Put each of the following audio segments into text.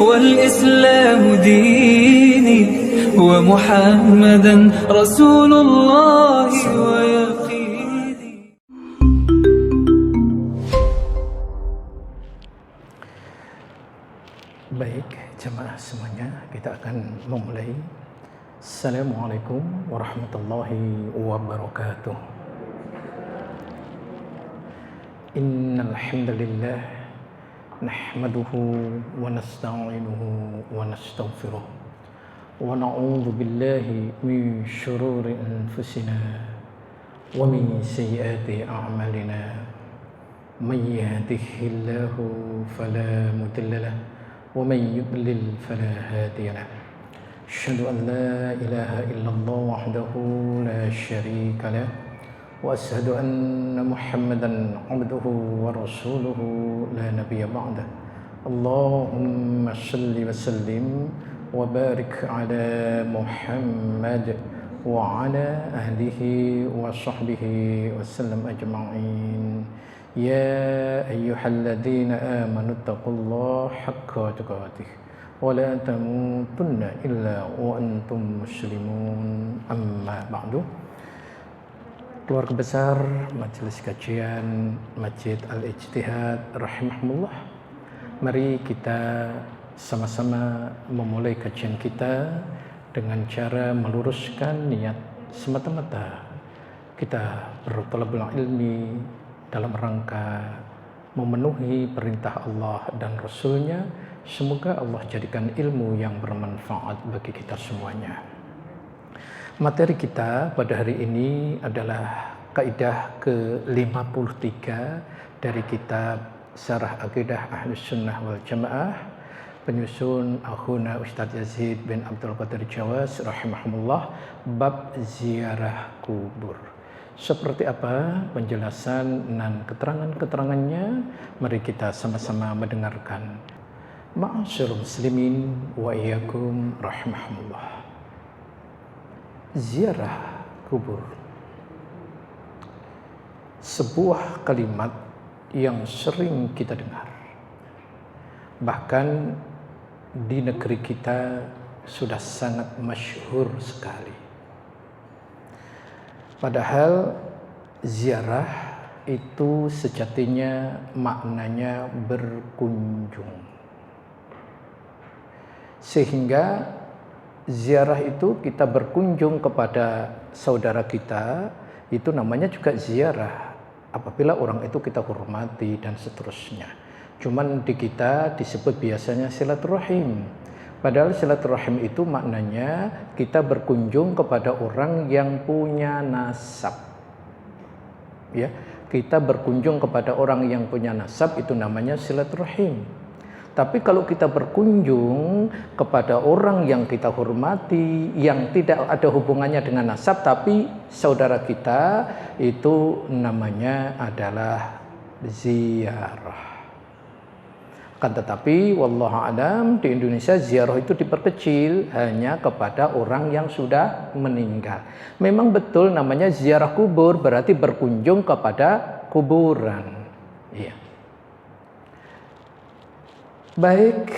والإسلام ديني ومحمدا رسول الله ويقيني. Baik, jemaah semuanya, kita akan memulai. Assalamualaikum warahmatullahi wabarakatuh. Innal hamdalillah nahmaduhu wa nasta'inuhu wa nastaghfiruh wa na'udzu billahi min shururi anfusina wa min sayyiati a'malina. Man yahdihillahu fala mudilla lahu ومن يضلل فلا هادي له أشهد أن لا إله إلا الله وحده لا شريك له وأشهد أن محمدا عبده ورسوله لا نبي بعده اللهم صل وسلم وبارك على محمد وعلى أهله وصحبه وسلم أجمعين. يا أيها الذين آمنوا اتقوا الله حق تقاته ولا تموتن إلا وأنتم مسلمون. أما بعد. Keluarga besar Majelis Kajian Masjid Al-Ijtihad rahimahumullah, mari kita sama-sama memulai kajian kita dengan cara meluruskan niat semata-mata kita berthalabul ilmi dalam rangka memenuhi perintah Allah dan Rasul-Nya. Semoga Allah jadikan ilmu yang bermanfaat bagi kita semuanya. Materi kita pada hari ini adalah kaidah ke-53 dari kitab Syarah Aqidah Ahlus Sunnah wal Jamaah, penyusun Akhuna Ustaz Yazid bin Abdul Qadir Jawas rahimahumullah, bab ziarah kubur. Seperti apa penjelasan dan keterangan-keterangannya? Mari kita sama-sama mendengarkan. Ma'asyiral muslimin wa iyyakum rahimahumullah. Ziarah kubur, sebuah kalimat yang sering kita dengar. Bahkan di negeri kita sudah sangat masyhur sekali. Padahal ziarah itu sejatinya maknanya berkunjung. Sehingga ziarah itu kita berkunjung kepada saudara kita, itu namanya juga ziarah. Apabila orang itu kita hormati dan seterusnya. Cuman di kita disebut biasanya silaturahim. Padahal silaturahim itu maknanya kita berkunjung kepada orang yang punya nasab. Ya, kita berkunjung kepada orang yang punya nasab itu namanya silaturahim. Tapi kalau kita berkunjung kepada orang yang kita hormati, yang tidak ada hubungannya dengan nasab tapi saudara kita, itu namanya adalah ziarah. Kan tetapi wallahu a'lam, di Indonesia ziarah itu diperkecil hanya kepada orang yang sudah meninggal. Memang betul namanya ziarah kubur, berarti berkunjung kepada kuburan. Iya. Baik,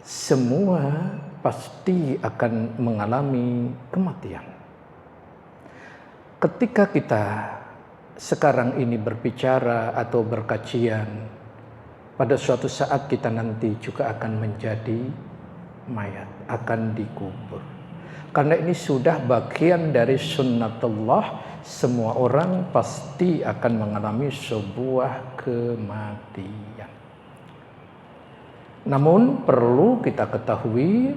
semua pasti akan mengalami kematian. Ketika kita sekarang ini berbicara atau berkajian, pada suatu saat kita nanti juga akan menjadi mayat, akan dikubur. Karena ini sudah bagian dari sunnatullah, semua orang pasti akan mengalami sebuah kematian. Namun perlu kita ketahui,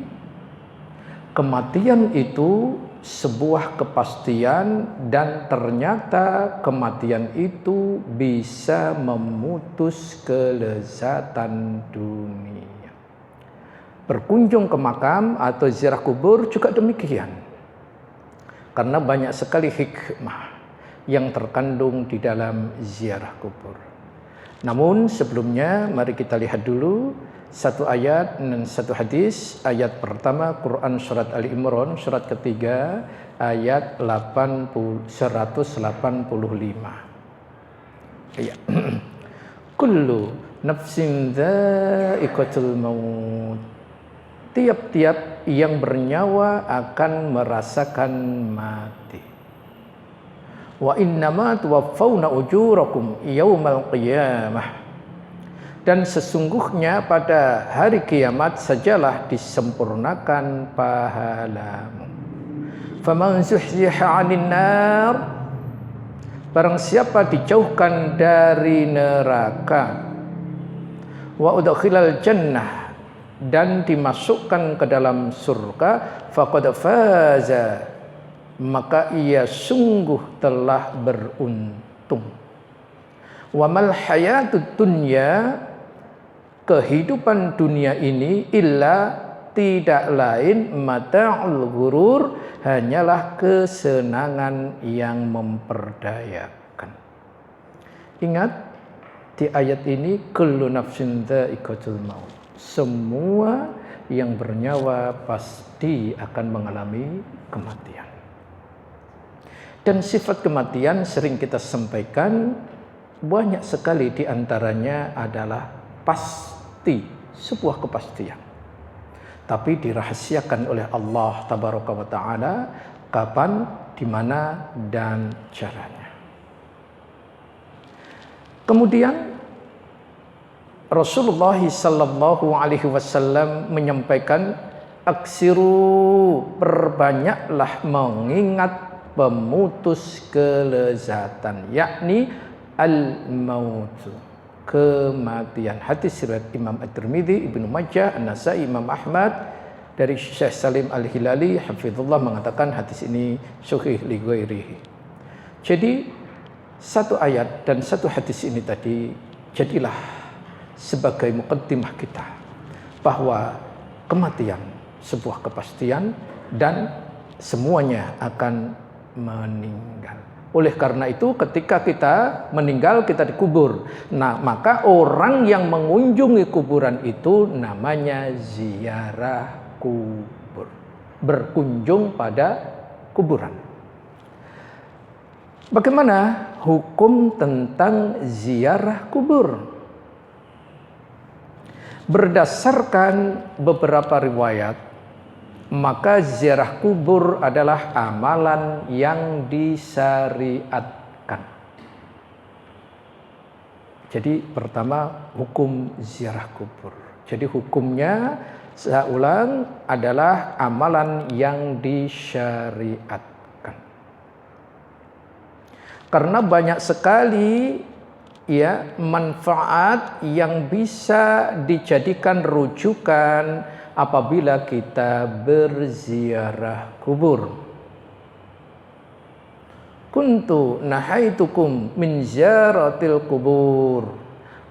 kematian itu sebuah kepastian dan ternyata kematian itu bisa memutus kelezatan dunia. Berkunjung ke makam atau ziarah kubur juga demikian. Karena banyak sekali hikmah yang terkandung di dalam ziarah kubur. Namun sebelumnya mari kita lihat dulu satu ayat dan satu hadis. Ayat pertama Quran surat Ali Imran surat ketiga ayat 185. Ya. Kullu nafsin dha'iqatul maut. Tiap-tiap yang bernyawa akan merasakan mati. Wa innama tuwaffawna ujurakum yaumal qiyamah. Dan sesungguhnya pada hari kiamat sajalah disempurnakan pahalamu. Faman zuhziha 'anil nar, barang siapa dijauhkan dari neraka, wa udkhilal jannah, dan dimasukkan ke dalam surga, faqad faza, maka ia sungguh telah beruntung. Wa mal hayatud dunya, kehidupan dunia ini illa, tidak lain, mata'ul ghurur, hanyalah kesenangan yang memperdayakan. Ingat di ayat ini, kullu nafsin dha'iqatul maut. Semua yang bernyawa pasti akan mengalami kematian. Dan sifat kematian sering kita sampaikan, banyak sekali di antaranya adalah pasti, sebuah kepastian. Tapi dirahasiakan oleh Allah Tabaraka wa Ta'ala kapan, di mana, dan caranya. Kemudian Rasulullah sallallahu alaihi wasallam menyampaikan, aksiru, perbanyaklah mengingat pemutus kelezatan, yakni al-maut, kematian. Hadis riwayat Imam At-Tirmidzi, Ibnu Majah, An-Nasa'i, Imam Ahmad. Dari Syekh Salim Al-Hilali hafizullah mengatakan hadis ini sahih li ghairihi. Jadi satu ayat dan satu hadis ini tadi jadilah sebagai muqaddimah kita bahwa kematian sebuah kepastian dan semuanya akan meninggal. Oleh karena itu ketika kita meninggal, kita dikubur. Nah, maka orang yang mengunjungi kuburan itu namanya ziarah kubur, berkunjung pada kuburan. Bagaimana hukum tentang ziarah kubur? Berdasarkan beberapa riwayat, maka ziarah kubur adalah amalan yang disyariatkan. Jadi pertama, hukum ziarah kubur. Jadi hukumnya, saya ulang, adalah amalan yang disyariatkan. Karena banyak sekali manfaat yang bisa dijadikan rujukan apabila kita berziarah kubur. Kuntu nahaitukum min ziyaratil kubur.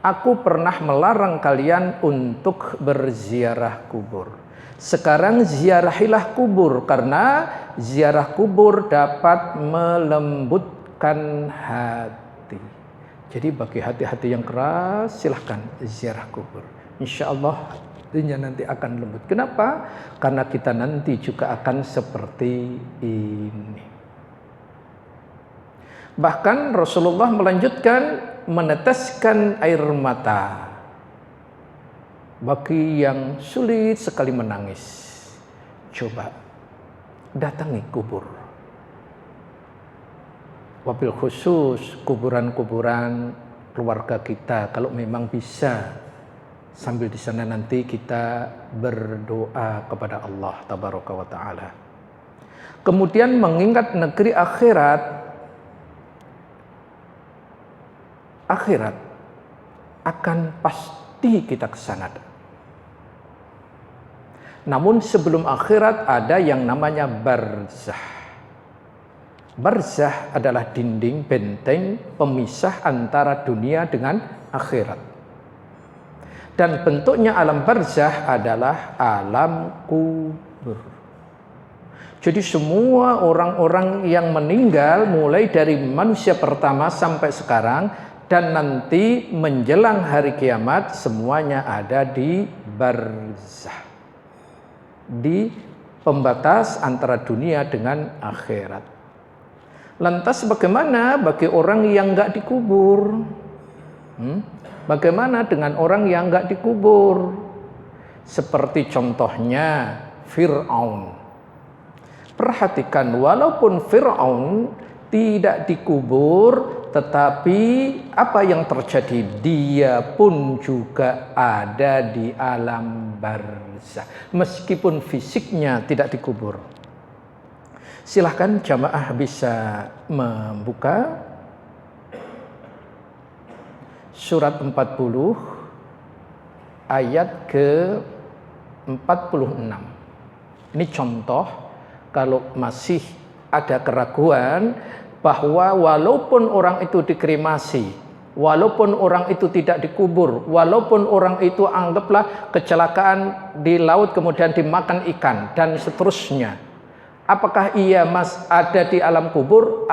Aku pernah melarang kalian untuk berziarah kubur. Sekarang ziarahilah kubur, karena ziarah kubur dapat melembutkan hati. Jadi bagi hati-hati yang keras, silahkan ziarah kubur. Insya Allah hatinya nanti akan lembut. Kenapa? Karena kita nanti juga akan seperti ini. Bahkan Rasulullah melanjutkan meneteskan air mata bagi yang sulit sekali menangis. Coba datangi kubur. Wabil khusus kuburan-kuburan keluarga kita, kalau memang bisa, sambil di sana nanti kita berdoa kepada Allah Tabaraka wa Ta'ala. Kemudian mengingat negeri akhirat. Akhirat akan pasti kita ke sana. Namun sebelum akhirat ada yang namanya barzah. Barzah adalah dinding, benteng, pemisah antara dunia dengan akhirat. Dan bentuknya alam barzah adalah alam kubur. Jadi semua orang-orang yang meninggal mulai dari manusia pertama sampai sekarang dan nanti menjelang hari kiamat, semuanya ada di barzah, di pembatas antara dunia dengan akhirat. Lantas bagaimana bagi orang yang nggak dikubur? Bagaimana dengan orang yang enggak dikubur? Seperti contohnya Fir'aun. Perhatikan, walaupun Fir'aun tidak dikubur, tetapi apa yang terjadi? Dia pun juga ada di alam barzah, meskipun fisiknya tidak dikubur. Silahkan jamaah bisa membuka surat 40 ayat ke-46. Ini contoh kalau masih ada keraguan bahwa walaupun orang itu dikremasi, walaupun orang itu tidak dikubur, walaupun orang itu anggaplah kecelakaan di laut kemudian dimakan ikan dan seterusnya, apakah ia ada di alam kubur?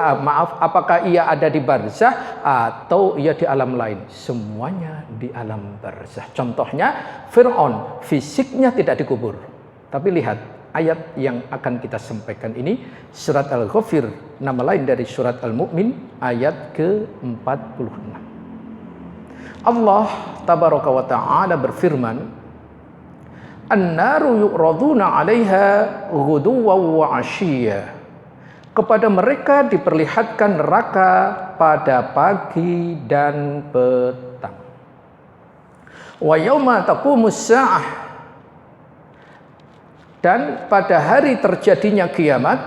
Apakah ia ada di barzah atau ia di alam lain? Semuanya di alam barzah. Contohnya Fir'aun, fisiknya tidak dikubur. Tapi lihat ayat yang akan kita sampaikan ini, surat Al-Ghafir, nama lain dari surat Al-Mu'min, ayat ke-46. Allah tabaraka wa ta'ala berfirman, An-naru yu'raduna 'alaiha ghuduwan wa 'ashiyya. Kepada mereka diperlihatkan neraka pada pagi dan petang. Wa yauma taqumus sa'ah. Dan pada hari terjadinya kiamat,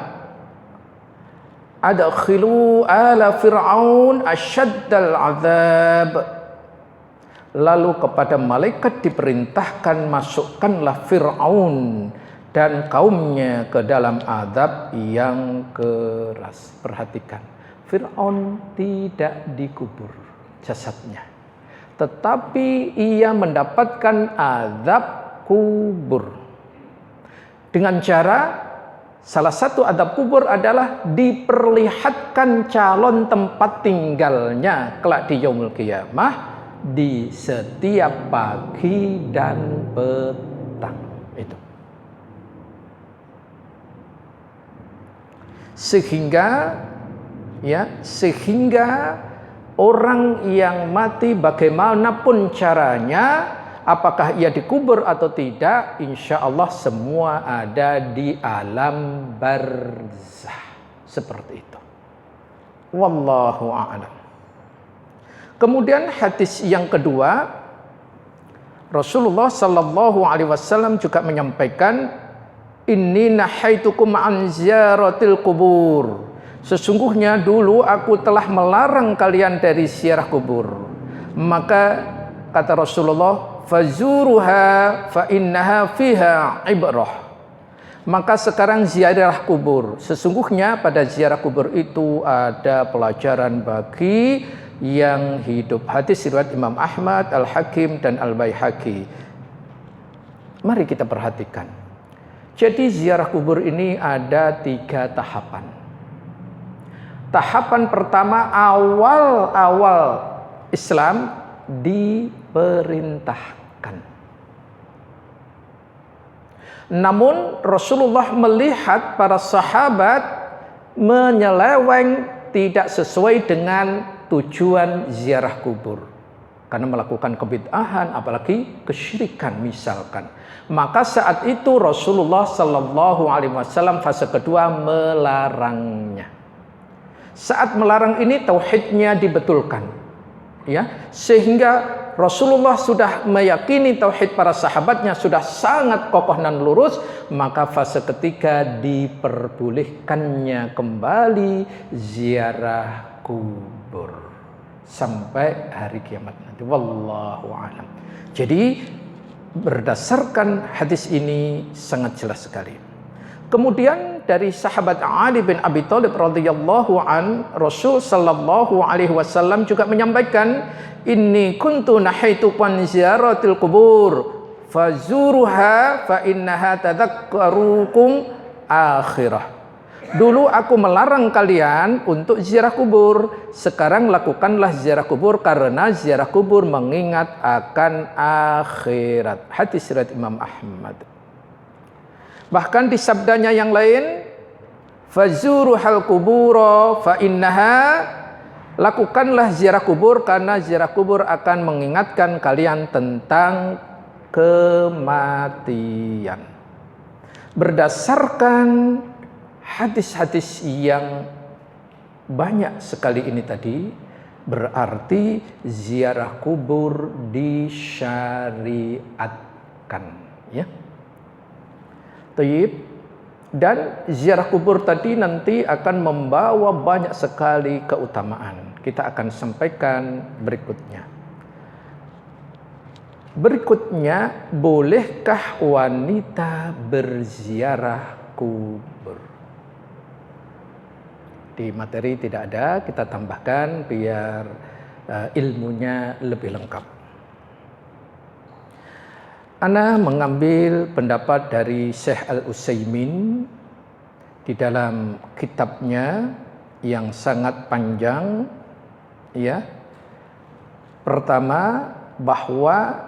adkhilu ala fir'aun asyaddal 'adzab. Lalu kepada malaikat diperintahkan, masukkanlah Fir'aun dan kaumnya ke dalam azab yang keras. Perhatikan, Fir'aun tidak dikubur jasadnya, tetapi ia mendapatkan azab kubur. Dengan cara, salah satu azab kubur adalah diperlihatkan calon tempat tinggalnya kelak di yaumul qiyamah di setiap pagi dan petang. Itu. Sehingga orang yang mati bagaimanapun caranya, apakah ia dikubur atau tidak, insya Allah semua ada di alam barzah. Seperti itu. Wallahu a'lam. Kemudian hadis yang kedua, Rasulullah sallallahu alaihi wasallam juga menyampaikan, inni nahaitukum an ziyaratil kubur. Sesungguhnya dulu aku telah melarang kalian dari ziarah kubur. Maka kata Rasulullah, fazuruha fa innaha fiha ibrah. Maka sekarang ziarah kubur. Sesungguhnya pada ziarah kubur itu ada pelajaran bagi yang hidup. Hadis riwayat Imam Ahmad, Al-Hakim dan Al-Baihaqi. Mari kita perhatikan. Jadi ziarah kubur ini ada 3 tahapan. Tahapan pertama, awal-awal Islam diperintahkan. Namun Rasulullah melihat para sahabat menyeleweng, tidak sesuai dengan tujuan ziarah kubur, karena melakukan kebid'ahan, apalagi kesyirikan misalkan. Maka saat itu Rasulullah sallallahu alaihi wasallam fase kedua melarangnya. Saat melarang ini tauhidnya dibetulkan, ya, sehingga Rasulullah sudah meyakini tauhid para sahabatnya sudah sangat kokoh dan lurus, maka fase ketiga diperbolehkannya kembali ziarah kubur sampai hari kiamat nanti. Wallahu a'lam. Jadi berdasarkan hadis ini sangat jelas sekali. Kemudian dari sahabat Ali bin Abi Thalib radhiyallahu an, Rasul sallallahu alaihi wasallam juga menyampaikan, inni kuntu nahaitu an ziyaratil kubur fazuruha fa innaha tadhakkarukum akhirah. Dulu aku melarang kalian untuk ziarah kubur, sekarang lakukanlah ziarah kubur karena ziarah kubur mengingat akan akhirat. Hadis riwayat Imam Ahmad. Bahkan di sabdanya yang lain, fazuruhal kubura fa innaha Lakukanlah ziarah kubur karena ziarah kubur akan mengingatkan kalian tentang kematian. Berdasarkan hadis-hadis yang banyak sekali ini tadi, berarti ziarah kubur disyariatkan, ya. Tayyib. Dan ziarah kubur tadi nanti akan membawa banyak sekali keutamaan. Kita akan sampaikan berikutnya. Berikutnya, bolehkah wanita berziarah kubur? Di materi tidak ada, kita tambahkan biar ilmunya lebih lengkap. Ana mengambil pendapat dari Syekh Al-Utsaimin di dalam kitabnya yang sangat panjang, ya. Pertama, bahwa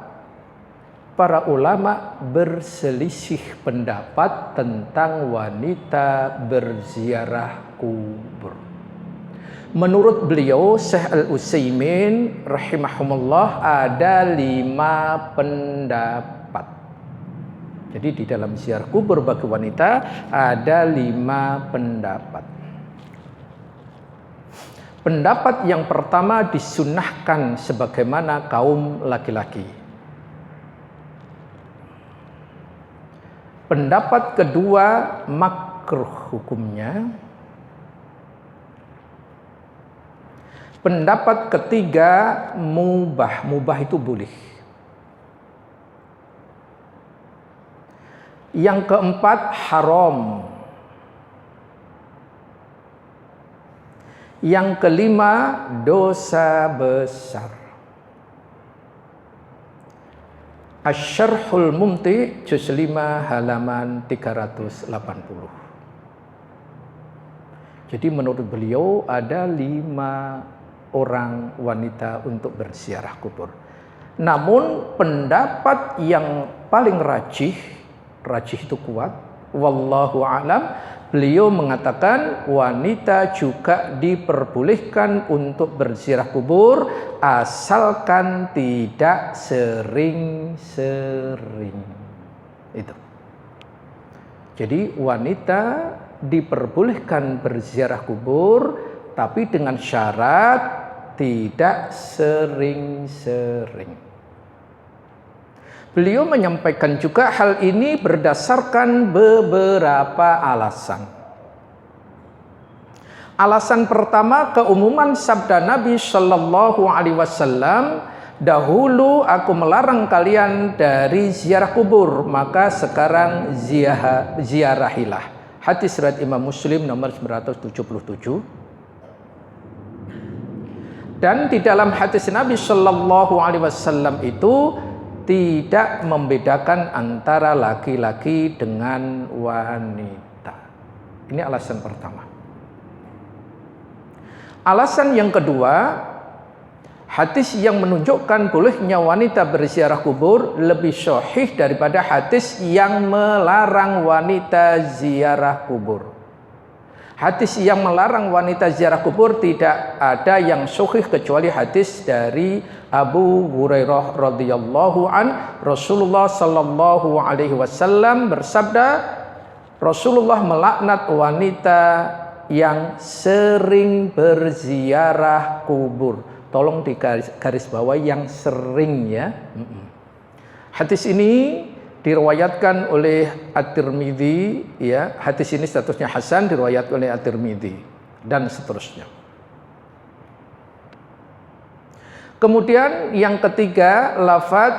para ulama berselisih pendapat tentang wanita berziarah kubur. Menurut beliau Syekh Al-Utsaimin rahimahumullah ada 5 pendapat. Jadi di dalam ziarah kubur bagi wanita ada 5 pendapat. Pendapat yang pertama disunnahkan sebagaimana kaum laki-laki. Pendapat kedua makruh hukumnya. Pendapat ketiga mubah. Mubah itu boleh. Yang keempat haram. Yang kelima dosa besar. Asy-Syarhul Mumti juz 5 halaman 380. Jadi menurut beliau ada 5 orang wanita untuk berziarah kubur. Namun pendapat yang paling rajih itu kuat, wallahu a'lam, beliau mengatakan wanita juga diperbolehkan untuk berziarah kubur asalkan tidak sering-sering. Itu. Jadi wanita diperbolehkan berziarah kubur tapi dengan syarat tidak sering-sering. Beliau menyampaikan juga hal ini berdasarkan beberapa alasan. Alasan pertama, keumuman sabda Nabi Shallallahu Alaihi Wasallam, dahulu aku melarang kalian dari ziarah kubur, maka sekarang ziarahilah. Hadis riwayat Imam Muslim nomor 977. Dan di dalam hadis Nabi Shallallahu Alaihi Wasallam itu tidak membedakan antara laki-laki dengan wanita. Ini alasan pertama. Alasan yang kedua, hadis yang menunjukkan bolehnya wanita berziarah kubur lebih sahih daripada hadis yang melarang wanita ziarah kubur. Hadis yang melarang wanita ziarah kubur tidak ada yang sahih kecuali hadis dari Abu Hurairah radhiyallahu an. Rasulullah sallallahu alaihi wasallam bersabda, Rasulullah melaknat wanita yang sering berziarah kubur. Tolong digaris bawah yang sering, ya. Hadis ini diriwayatkan oleh At-Tirmidzi, ya. Hadis ini statusnya hasan, diriwayatkan oleh At-Tirmidzi dan seterusnya. Kemudian yang ketiga, lafaz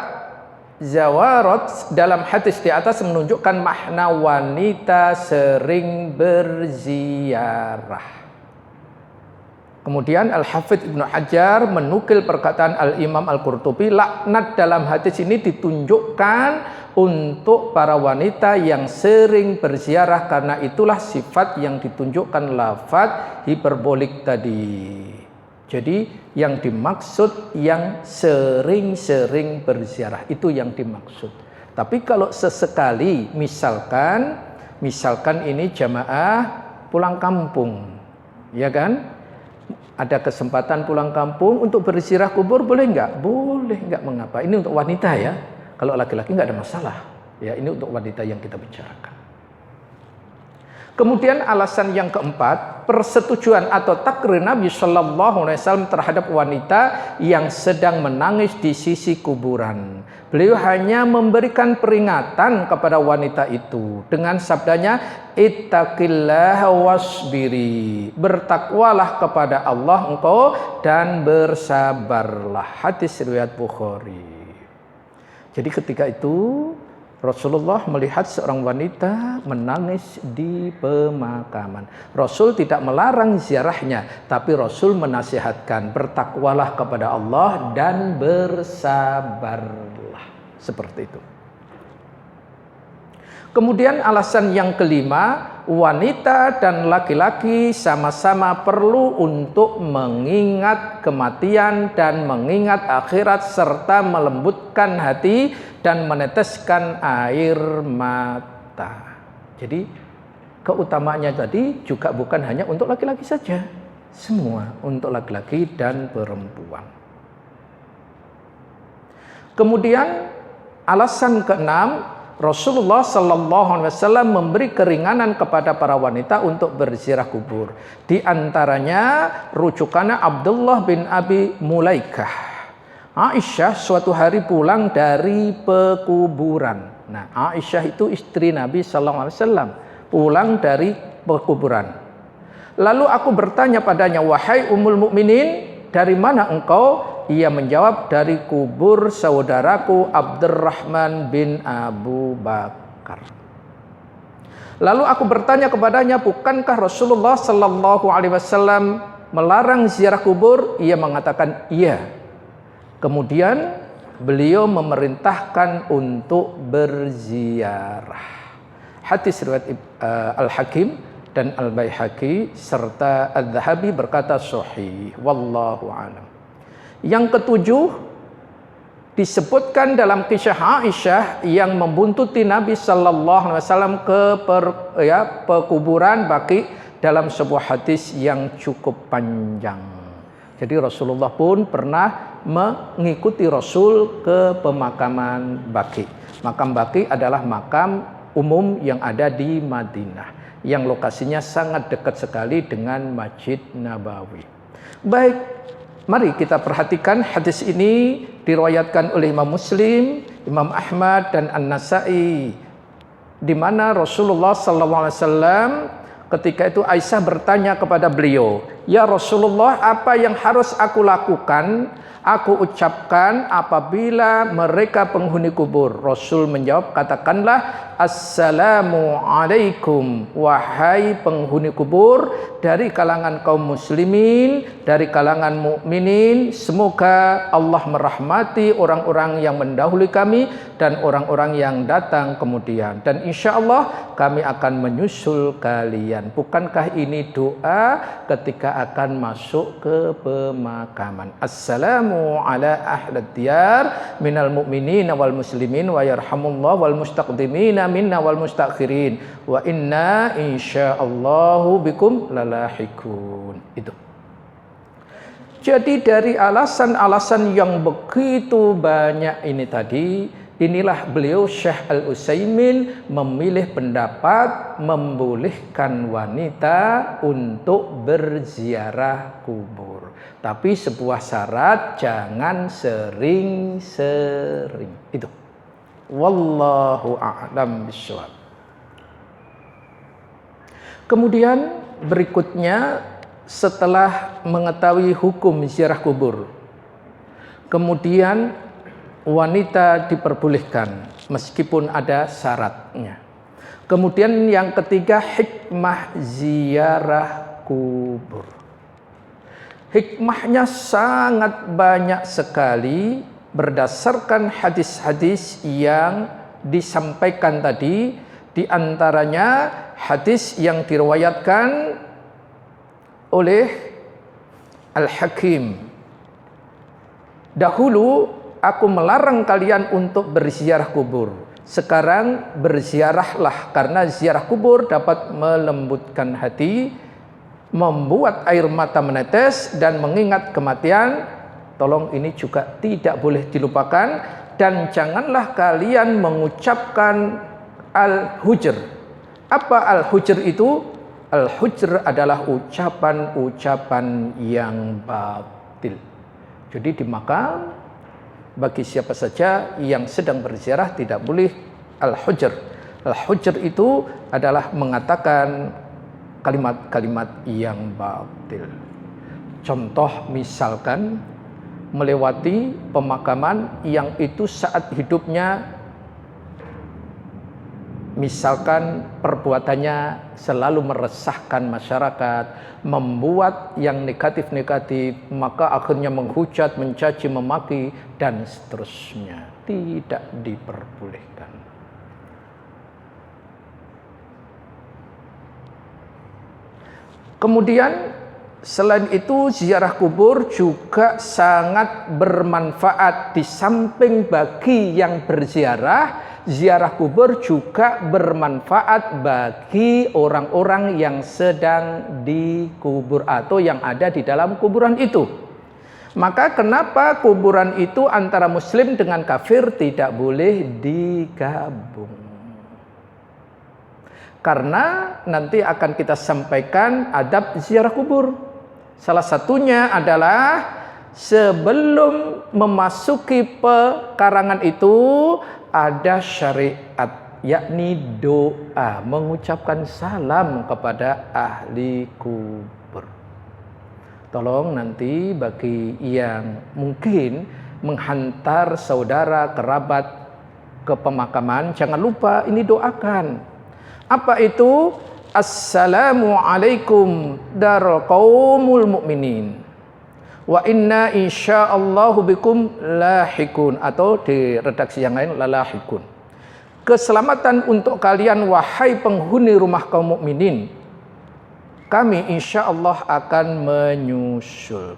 zawarat dalam hadis di atas menunjukkan makna wanita sering berziarah. Kemudian Al-Hafidz Ibnu Hajar menukil perkataan Al-Imam Al-Qurtubi, laknat dalam hadis ini ditunjukkan untuk para wanita yang sering berziarah karena itulah sifat yang ditunjukkan lafaz hiperbolik tadi. Jadi yang dimaksud yang sering-sering berziarah, itu yang dimaksud. Tapi kalau sesekali, misalkan ini jamaah pulang kampung, ya kan? ada kesempatan pulang kampung untuk berziarah kubur, boleh nggak? Boleh, nggak mengapa. Ini untuk wanita ya. Kalau laki-laki nggak ada masalah. Ya, ini untuk wanita yang kita bicarakan. Kemudian alasan yang keempat, persetujuan atau takrir Nabi Shallallahu Alaihi Wasallam terhadap wanita yang sedang menangis di sisi kuburan. Beliau hanya memberikan peringatan kepada wanita itu dengan sabdanya, ittaqillaha wasbiri, bertakwalah kepada Allah engkau dan bersabarlah. Hadis riwayat Bukhari. Jadi ketika itu Rasulullah melihat seorang wanita menangis di pemakaman. Rasul tidak melarang ziarahnya, tapi Rasul menasihatkan, bertakwalah kepada Allah dan bersabarlah. Seperti itu. Kemudian alasan yang kelima, wanita dan laki-laki sama-sama perlu untuk mengingat kematian dan mengingat akhirat serta melembutkan hati dan meneteskan air mata. Jadi keutamaannya tadi juga bukan hanya untuk laki-laki saja, semua untuk laki-laki dan perempuan. Kemudian alasan keenam, Rasulullah Sallallahu Alaihi Wasallam memberi keringanan kepada para wanita untuk berziarah kubur. Di antaranya rujukannya Abdullah bin Abi Mulaikah. Aisyah suatu hari pulang dari pekuburan. Nah, Aisyah itu istri Nabi Sallallahu Alaihi Wasallam, pulang dari pekuburan. Lalu aku bertanya padanya, wahai Ummul Mukminin, dari mana engkau? Ia menjawab, dari kubur saudaraku Abdurrahman bin Abu Bakar. Lalu aku bertanya kepadanya, bukankah Rasulullah Sallallahu Alaihi Wasallam melarang ziarah kubur? Ia mengatakan iya. Kemudian beliau memerintahkan untuk berziarah. Hadis riwayat Al-Hakim dan Al-Baihaqi serta Al-Dhahabi berkata sahih. Wallahu a'lam. Yang ketujuh, disebutkan dalam kisah Aisyah yang membuntuti Nabi Sallallahu Alaihi Wasallam ke pekuburan Baqi dalam sebuah hadis yang cukup panjang. Jadi Rasulullah pun pernah mengikuti Rasul ke pemakaman Baqi. Makam Baqi adalah makam umum yang ada di Madinah, yang lokasinya sangat dekat sekali dengan Masjid Nabawi. Baik, mari kita perhatikan hadis ini diriwayatkan oleh Imam Muslim, Imam Ahmad dan An-Nasa'i, di mana Rasulullah SAW ketika itu Aisyah bertanya kepada beliau, ya Rasulullah, apa yang harus aku lakukan, aku ucapkan apabila mereka penghuni kubur? Rasul menjawab, katakanlah assalamu alaikum, wahai penghuni kubur dari kalangan kaum muslimin, dari kalangan mukminin, semoga Allah merahmati orang-orang yang mendahului kami dan orang-orang yang datang kemudian, dan insya Allah kami akan menyusul kalian. Bukankah ini doa ketika akan masuk ke pemakaman? Assalamu ala ahlad diyar minal mu'minin wal muslimin wa yarhamullah wal mustaqdimina minna wal mustakhirin wa inna insyaallahu bikum lalahikun. Itu. Jadi dari alasan-alasan yang begitu banyak ini tadi, inilah beliau Syekh Al-Utsaimin memilih pendapat membolehkan wanita untuk berziarah kubur. Tapi sebuah syarat, jangan sering-sering. Itu. Wallahu a'lam bishawab. Kemudian berikutnya, setelah mengetahui hukum ziarah kubur, kemudian wanita diperbolehkan meskipun ada syaratnya. Kemudian yang ketiga, hikmah ziarah kubur. Hikmahnya sangat banyak sekali berdasarkan hadis-hadis yang disampaikan tadi. Di antaranya hadis yang diriwayatkan oleh Al-Hakim. Dahulu aku melarang kalian untuk berziarah kubur. Sekarang berziarahlah, karena ziarah kubur dapat melembutkan hati, membuat air mata menetes dan mengingat kematian, tolong ini juga tidak boleh dilupakan. Dan janganlah kalian mengucapkan al-hujr. Apa al-hujr itu? Al-hujr adalah ucapan-ucapan yang batil. Jadi di makam, bagi siapa saja yang sedang berziarah tidak boleh al-hujr. Al-hujr itu adalah mengatakan kalimat-kalimat yang batil. Contoh misalkan melewati pemakaman yang itu saat hidupnya misalkan perbuatannya selalu meresahkan masyarakat, membuat yang negatif-negatif, maka akhirnya menghujat, mencaci, memaki, dan seterusnya. Tidak diperbolehkan. Kemudian selain itu ziarah kubur juga sangat bermanfaat. Di samping bagi yang berziarah, ziarah kubur juga bermanfaat bagi orang-orang yang sedang dikubur atau yang ada di dalam kuburan itu. Maka kenapa kuburan itu antara muslim dengan kafir tidak boleh digabung? Karena nanti akan kita sampaikan adab ziarah kubur. Salah satunya adalah sebelum memasuki pekarangan itu ada syariat, yakni doa, mengucapkan salam kepada ahli kubur. Tolong nanti bagi yang mungkin menghantar saudara kerabat ke pemakaman, jangan lupa ini doakan. Apa itu? Assalamualaikum darul qaumul mu'minin wa inna insyaallahu bikum lahikun, atau di redaksi yang lain lalahikun. Keselamatan untuk kalian wahai penghuni rumah kaum mukminin, kami insyaallah akan menyusul.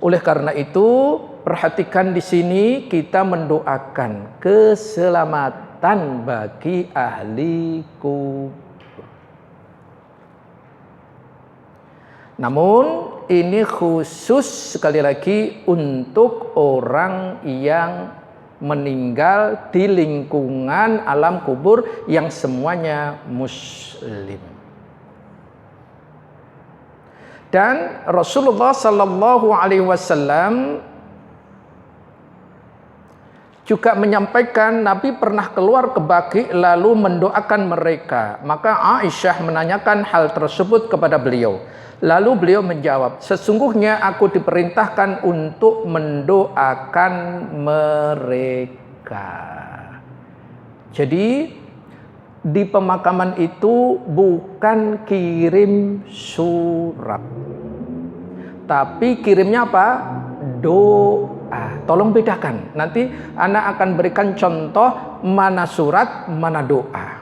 Oleh karena itu, perhatikan di sini kita mendoakan keselamatan bagi ahli kubur. Namun ini khusus sekali lagi untuk orang yang meninggal di lingkungan alam kubur yang semuanya muslim. Dan Rasulullah sallallahu alaihi wasallam juga menyampaikan Nabi pernah keluar ke Baqi lalu mendoakan mereka. Maka Aisyah menanyakan hal tersebut kepada beliau. Lalu beliau menjawab, sesungguhnya aku diperintahkan untuk mendoakan mereka. Jadi di pemakaman itu bukan kirim surat, tapi kirimnya apa? Doa. Tolong bedakan. Nanti anak akan berikan contoh mana surat, mana doa.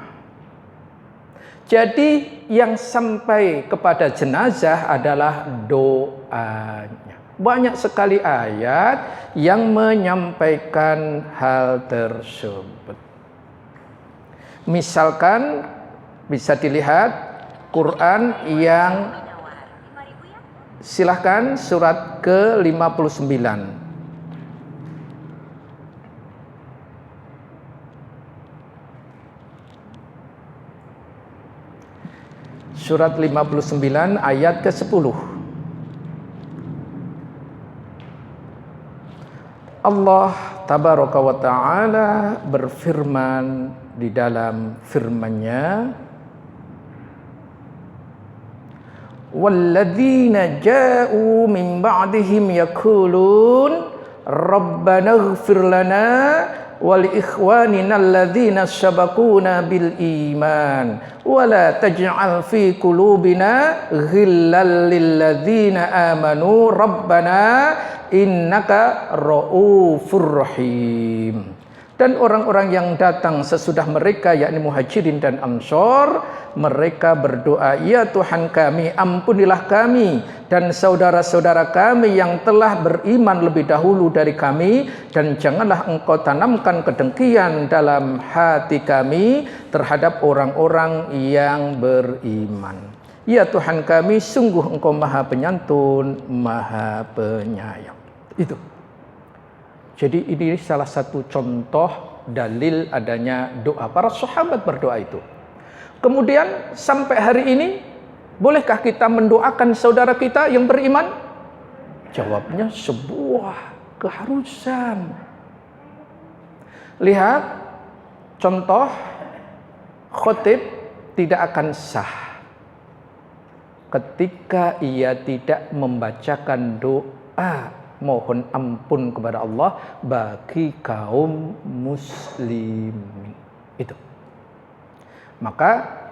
Jadi yang sampai kepada jenazah adalah doanya. Banyak sekali ayat yang menyampaikan hal tersebut. Misalkan bisa dilihat Quran yang silahkan surat ke-59. Surat 59 ayat ke-10. Allah tabaraka wa ta'ala berfirman di dalam firman-Nya, walladzina ja'u min ba'dihim yaqulun rabbana ighfir lana wa li ikhwanina alladzina sabaquna bil iman wa la taj'al fi qulubina ghillal lil ladzina amanu rabbana innaka ra'ufur rahim. Dan orang-orang yang datang sesudah mereka, yakni muhajirin dan ansor, mereka berdoa, ya Tuhan kami, ampunilah kami dan saudara-saudara kami yang telah beriman lebih dahulu dari kami, dan janganlah engkau tanamkan kedengkian dalam hati kami terhadap orang-orang yang beriman. Ya Tuhan kami, sungguh Engkau Maha Penyantun, Maha Penyayang. Itu. Jadi ini salah satu contoh dalil adanya doa. Para sahabat berdoa itu. Kemudian sampai hari ini, bolehkah kita mendoakan saudara kita yang beriman? Jawabnya sebuah keharusan. Lihat, contoh khotib tidak akan sah ketika ia tidak membacakan doa mohon ampun kepada Allah bagi kaum muslimin. Itu. Maka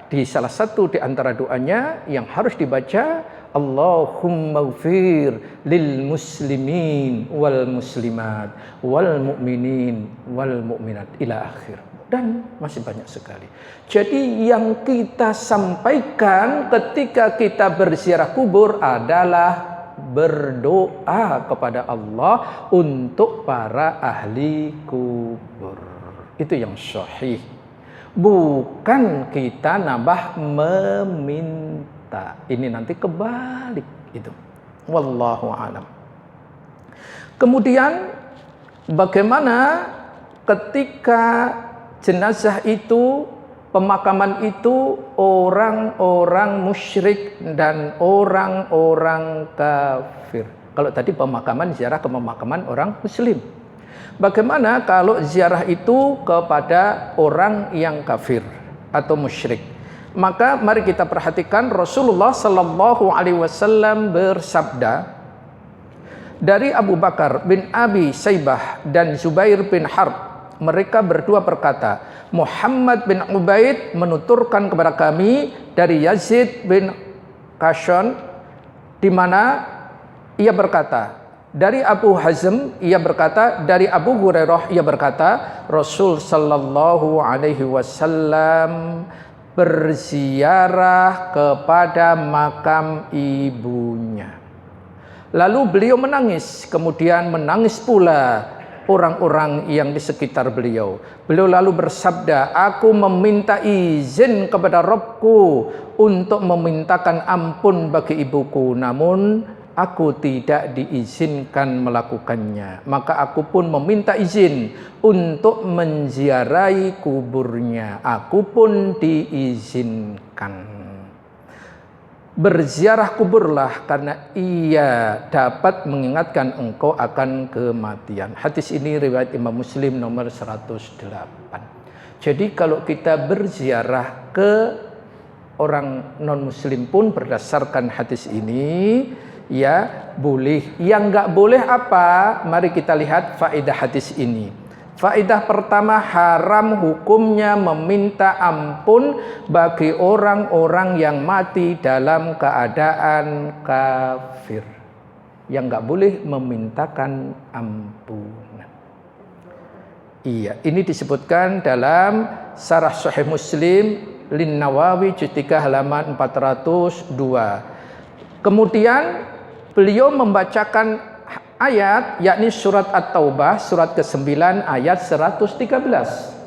di salah satu di antara doanya yang harus dibaca, Allahumma ighfir lil muslimin wal muslimat wal mu'minin wal mu'minat ila akhir. Dan masih banyak sekali. Jadi yang kita sampaikan ketika kita berziarah kubur adalah berdoa kepada Allah untuk para ahli kubur. Itu yang sahih. Bukan kita nambah meminta. Ini nanti kebalik itu. Wallahu a'lam. Kemudian bagaimana ketika jenazah itu, pemakaman itu orang-orang musyrik dan orang-orang kafir. Kalau tadi pemakaman ziarah ke pemakaman orang muslim. Bagaimana kalau ziarah itu kepada orang yang kafir atau musyrik? Maka mari kita perhatikan Rasulullah sallallahu alaihi wasallam bersabda dari Abu Bakar bin Abi Saibah dan Zubair bin Harb. Mereka berdua berkata, Muhammad bin Ubaid menuturkan kepada kami dari Yazid bin Kashon, di mana ia berkata, dari Abu Hazm ia berkata, dari Abu Hurairah ia berkata, Rasul sallallahu alaihi wasallam berziarah kepada makam ibunya. Lalu beliau menangis, kemudian menangis pula orang-orang yang di sekitar beliau. Beliau lalu bersabda, aku meminta izin kepada Rabbku untuk memintakan ampun bagi ibuku, namun aku tidak diizinkan melakukannya. Maka aku pun meminta izin untuk menziarahi kuburnya. Aku pun diizinkan. Berziarah kuburlah karena ia dapat mengingatkan engkau akan kematian. Hadis ini riwayat Imam Muslim nomor 108. Jadi kalau kita berziarah ke orang non muslim pun berdasarkan hadis ini ya boleh. Yang enggak boleh apa? Mari kita lihat faedah hadis ini. Faedah pertama, haram hukumnya meminta ampun bagi orang-orang yang mati dalam keadaan kafir. Yang enggak boleh memintakan ampunan. Iya, ini disebutkan dalam Syarah Sahih Muslim Lin Nawawi juz 3 halaman 402. Kemudian beliau membacakan ayat, yakni surat At-Taubah, surat ke-9 ayat 113.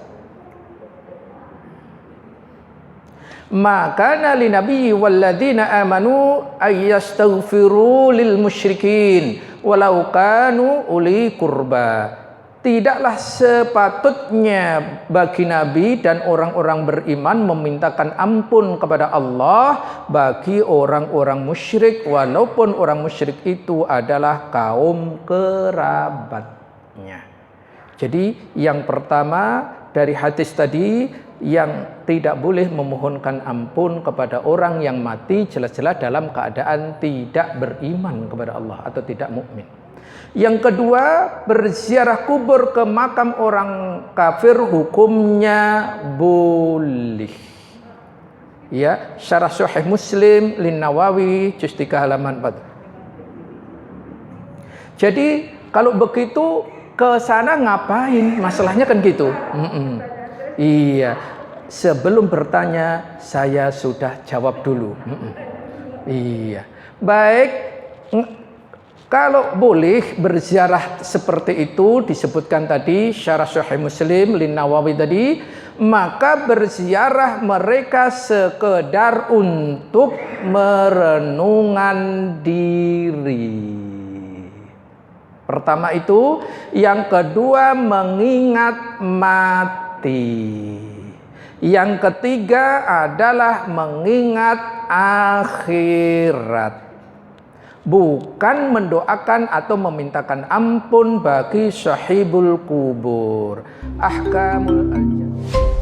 Maka li nabiyyi walladzina amanu ayyastaghfiru lil musyrikin walau kanu uli qurba. Tidaklah sepatutnya bagi Nabi dan orang-orang beriman memintakan ampun kepada Allah bagi orang-orang musyrik walaupun orang musyrik itu adalah kaum kerabatnya. Jadi yang pertama dari hadis tadi, yang tidak boleh memohonkan ampun kepada orang yang mati jelas-jelas dalam keadaan tidak beriman kepada Allah atau tidak mukmin. Yang kedua, berziarah kubur ke makam orang kafir hukumnya boleh. Ya, Syarah Sahih Muslim Lin Nawawi juz 3 halaman 4. Jadi kalau begitu ke sana ngapain? Masalahnya kan gitu. Iya. Sebelum bertanya saya sudah jawab dulu. Iya. Baik. Kalau boleh berziarah seperti itu disebutkan tadi syarah Sahih Muslim Lin Nawawi tadi, maka berziarah mereka sekedar untuk merenungan diri. Pertama itu, yang kedua mengingat mati. Yang ketiga adalah mengingat akhirat. Bukan mendoakan atau memintakan ampun bagi sahibul kubur. Ahkamul ajal.